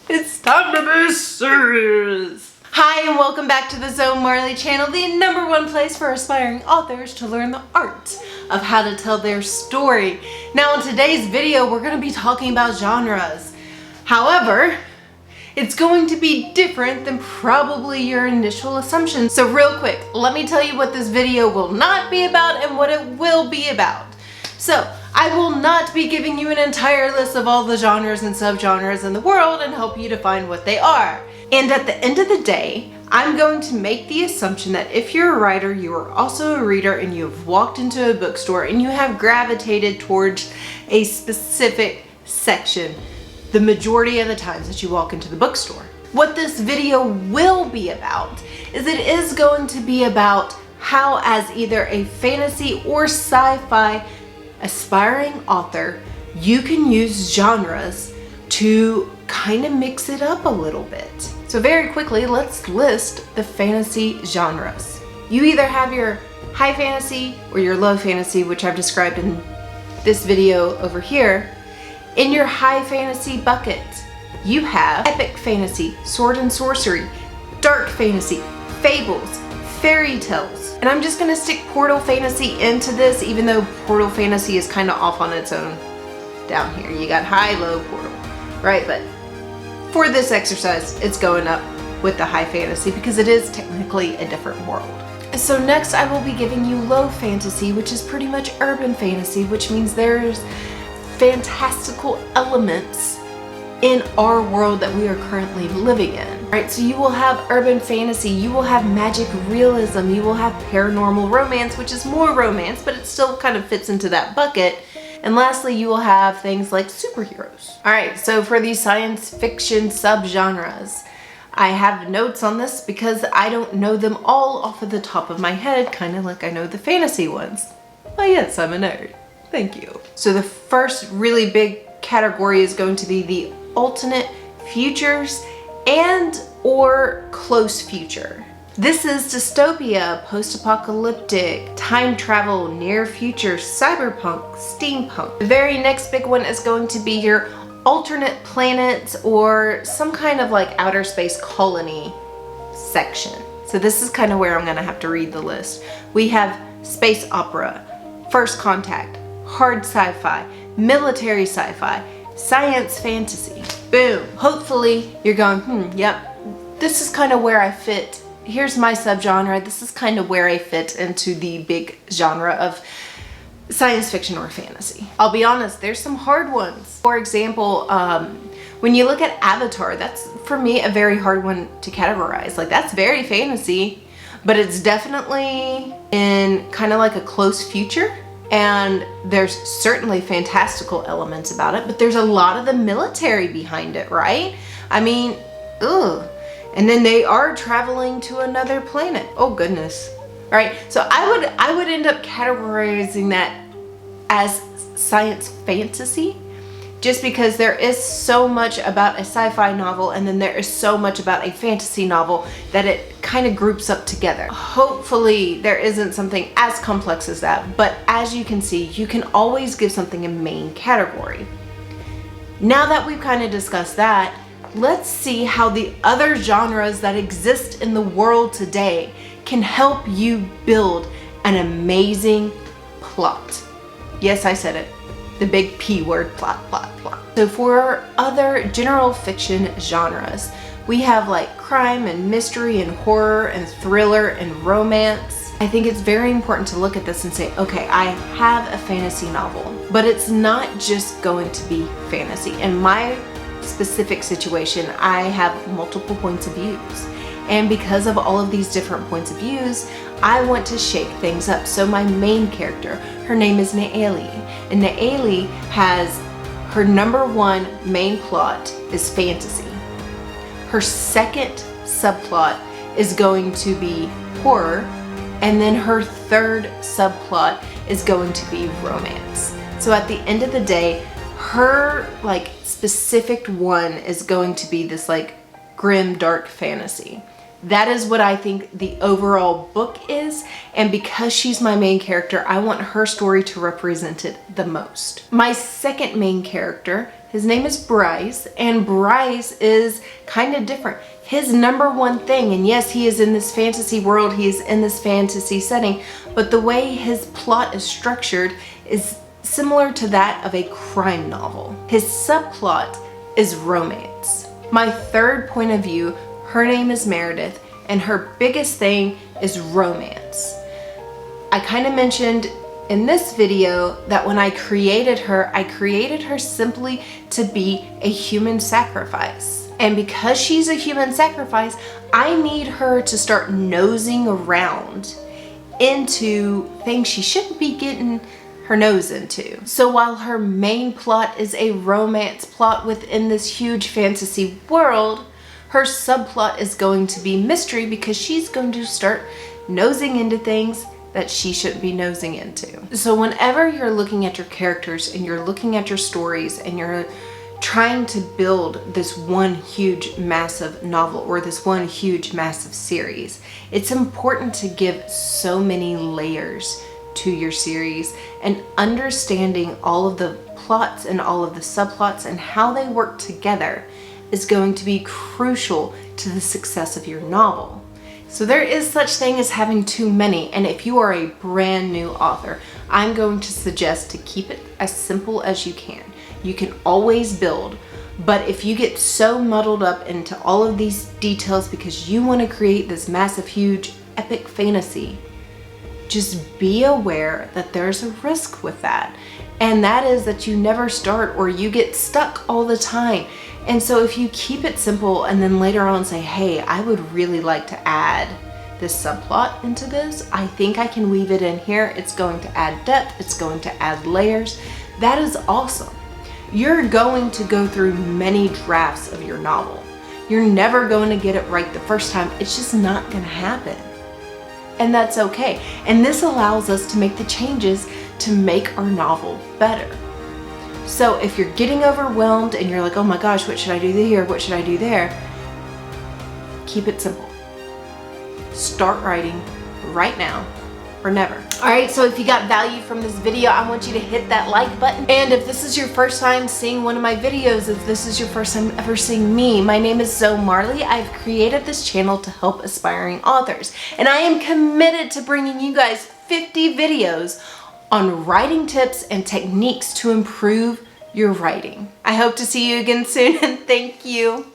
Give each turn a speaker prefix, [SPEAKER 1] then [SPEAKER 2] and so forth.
[SPEAKER 1] It's time to be serious! Hi and welcome back to the Zoe Marley channel, the #1 place for aspiring authors to learn the art of how to tell their story. Now in today's video we're going to be talking about genres. However, it's going to be different than probably your initial assumption. So real quick, let me tell you what this video will not be about and what it will be about. So, I will not be giving you an entire list of all the genres and subgenres in the world and help you to find what they are. And at the end of the day, I'm going to make the assumption that if you're a writer, you are also a reader and you have walked into a bookstore and you have gravitated towards a specific section the majority of the times that you walk into the bookstore. What this video will be about is it is going to be about how, as either a fantasy or sci-fi aspiring author, you can use genres to kind of mix it up a little bit. So very quickly, let's list the fantasy genres. You either have your high fantasy or your low fantasy, which I've described in this video over here. In your high fantasy bucket, you have epic fantasy, sword and sorcery, dark fantasy, fables, fairy tales. And I'm just gonna stick portal fantasy into this, even though portal fantasy is kind of off on its own down here. You got high, low, portal, right? But for this exercise, it's going up with the high fantasy because it is technically a different world. So next I will be giving you low fantasy, which is pretty much urban fantasy, which means there's fantastical elements in our world that we are currently living in. Right, so you will have urban fantasy, you will have magic realism, you will have paranormal romance, which is more romance, but it still kind of fits into that bucket. And lastly, you will have things like superheroes. All right, so for these science fiction subgenres, I have notes on this because I don't know them all off of the top of my head, kind of like I know the fantasy ones. Oh yes, I'm a nerd. Thank you. So the first really big category is going to be the alternate futures and or close future. This is dystopia, post-apocalyptic, time travel, near future, cyberpunk, steampunk. The very next big one is going to be your alternate planets or some kind of like outer space colony section. So this is kind of where I'm gonna have to read the list. We have space opera, first contact, hard sci-fi, military sci-fi, science fantasy. Boom. Hopefully you're going, yep, this is kind of where I fit. Here's my subgenre. This is kind of where I fit into the big genre of science fiction or fantasy. I'll be honest, there's some hard ones. For example, when you look at Avatar, that's for me a very hard one to categorize. Like that's very fantasy, but it's definitely in kind of like a close future. And there's certainly fantastical elements about it, but there's a lot of the military behind it, right? I mean, ugh. And then they are traveling to another planet. Oh goodness. All right, so I would end up categorizing that as science fantasy, just because there is so much about a sci-fi novel and then there is so much about a fantasy novel that it kind of groups up together. Hopefully there isn't something as complex as that, but as you can see, you can always give something a main category. Now that we've kind of discussed that, let's see how the other genres that exist in the world today can help you build an amazing plot. Yes, I said it. The big P word, plot, plot, plot. So for other general fiction genres, we have like crime and mystery and horror and thriller and romance. I think it's very important to look at this and say, okay, I have a fantasy novel, but it's not just going to be fantasy. In my specific situation, I have multiple points of views. And because of all of these different points of views, I want to shake things up. So my main character, her name is Naeli. And Naeli has her #1 main plot is fantasy. Her second subplot is going to be horror. And then her third subplot is going to be romance. So at the end of the day, her like specific one is going to be this like grim dark fantasy. That is what I think the overall book is, and because she's my main character, I want her story to represent it the most. My second main character, his name is Bryce, and Bryce is kind of different. His number one thing, and yes, he is in this fantasy world, he is in this fantasy setting, but the way his plot is structured is similar to that of a crime novel. His subplot is romance. My third point of view, her name is Meredith, and her biggest thing is romance. I kind of mentioned in this video that when I created her simply to be a human sacrifice. And because she's a human sacrifice, I need her to start nosing around into things she shouldn't be getting her nose into. So while her main plot is a romance plot within this huge fantasy world, her subplot is going to be mystery because she's going to start nosing into things that she shouldn't be nosing into. So whenever you're looking at your characters and you're looking at your stories and you're trying to build this one huge massive novel or this one huge massive series, it's important to give so many layers to your series, and understanding all of the plots and all of the subplots and how they work together is going to be crucial to the success of your novel. So there is such thing as having too many, and if you are a brand new author, I'm going to suggest to keep it as simple as you can. You can always build, but if you get so muddled up into all of these details because you want to create this massive, huge, epic fantasy, just be aware that there's a risk with that. And that is that you never start or you get stuck all the time. And so if you keep it simple and then later on say, hey, I would really like to add this subplot into this, I think I can weave it in here. It's going to add depth. It's going to add layers. That is awesome. You're going to go through many drafts of your novel. You're never going to get it right the first time. It's just not going to happen. And that's okay. And this allows us to make the changes to make our novel better. So if you're getting overwhelmed and you're like, oh my gosh, what should I do here? What should I do there? Keep it simple. Start writing right now or never. All right, so if you got value from this video, I want you to hit that like button. And if this is your first time seeing one of my videos, if this is your first time ever seeing me, my name is Zoe Marley. I've created this channel to help aspiring authors. And I am committed to bringing you guys 50 videos on writing tips and techniques to improve your writing. I hope to see you again soon, and thank you.